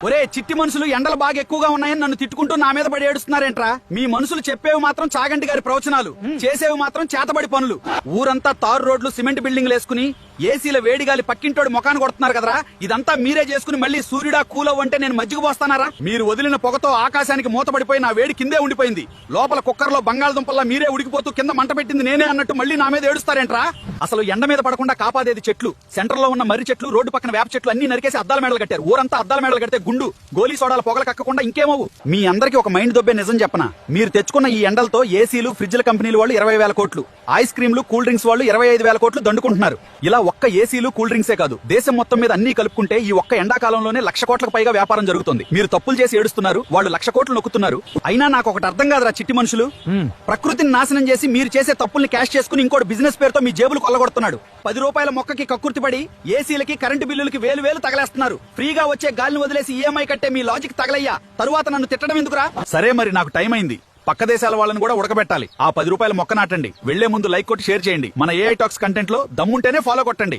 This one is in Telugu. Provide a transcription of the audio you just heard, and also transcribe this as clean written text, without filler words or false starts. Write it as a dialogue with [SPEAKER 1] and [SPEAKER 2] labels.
[SPEAKER 1] ఒరే చిట్టి మనుషులు ఎండలు బాగా ఎక్కువగా ఉన్నాయని నన్ను తిట్టుకుంటూ నా మీద పడి ఏడుస్తున్నారేంట్రా? మీ మనుషులు చెప్పేవి మాత్రం చాగంటి గారి ప్రవచనాలు, చేసేవి మాత్రం చేతబడి పనులు. ఊరంతా తారు రోడ్లు సిమెంట్ బిల్డింగ్లు వేసుకుని ఏసీల వేడిగాలి పక్కింటోడి ముఖాన్ని కొడుతున్నారు కదరా. ఇదంతా మీరే చేసుకుని మళ్ళీ సూర్యుడా కూలవ్వంటే నేను మజ్జిగ పోస్తానారా? మీరు వదిలిన పొగతో ఆకాశానికి మూతపడిపోయి నా వేడి కిందే ఉండిపోయింది. లోపల కుక్కర్లో బంగాళదుంపల్లా మీరే ఉడికిపోతూ కింద మంట పెట్టింది నేనే అన్నట్టు మళ్ళీ నా మీద ఏడుస్తారేంట్రా? అసలు ఎండ మీద పడకుండా కాపాడేది చెట్లు. సెంటర్ లో ఉన్న మర్రి చెట్లు, రోడ్డు పక్కన వేప చెట్లు అన్ని నరికేసి అద్దాల మేడలు కట్టారు. ఊరంతా అద్దాల మేడలు కడితే గుండు గోలీ సోడాల పొగలు కక్కకుండా ఇంకేమవు. మీ అందరికి ఒక మైండ్ దొబ్బే నిజం చెప్పనా? మీరు తెచ్చుకున్న ఈ ఎండలతో ఏసీలు, ఫ్రిడ్జ్ల కంపెనీలు వాళ్ళు 20,000 కోట్లు, ఐస్ క్రీమ్లు, కూల్ డ్రింక్స్ వాళ్ళు 25,000 కోట్లు దండుకుంటున్నారు. ఇలా ఒక్క ఏసీలు, కూల్ డ్రింక్సే కాదు, దేశం మొత్తం మీద అన్ని కలుపుకుంటే ఈ ఒక్క ఎండాకాలంలోనే 1,00,000 కోట్లకు పైగా వ్యాపారం జరుగుతుంది. మీరు తప్పులు చేసి ఏడుస్తున్నారు, వాళ్ళు 1,00,000 కోట్లు నొక్కుతున్నారు. అయినా నాకు ఒకటి అర్థం కాదురా చిట్టి మనుషులు. ప్రకృతిని నాశనం చేసి మీరు చేసే తప్పుల్ని క్యాష్ చేసుకుని ఇంకోటి బిజినెస్ పేరుతో మీ జేబులు కొల్లగొడుతున్నాడు. 10 రూపాయల మొక్కకి కక్కుర్తిపడి ఏసీలకి, కరెంటు బిల్లులకి వేలు తగలేస్తున్నారు. ఫ్రీగా వచ్చే గాలిని వదిలేసి ఈఎంఐ కట్టే మీ లాజిక్ తగలయ్యా. తరువాత నన్ను తిట్టడం ఎందుకురా? సరే మరి నాకు టైం అయింది. పక్క దేశాల వాళ్ళని కూడా ఉడకబెట్టాలి. ఆ 10 రూపాయల మొక్క నాటండి. వెళ్లే ముందు లైక్ కొట్టి షేర్ చేయండి. మన ఏఐ టాక్స్ కంటెంట్ లో దమ్ముంటేనే ఫాలో కొట్టండి.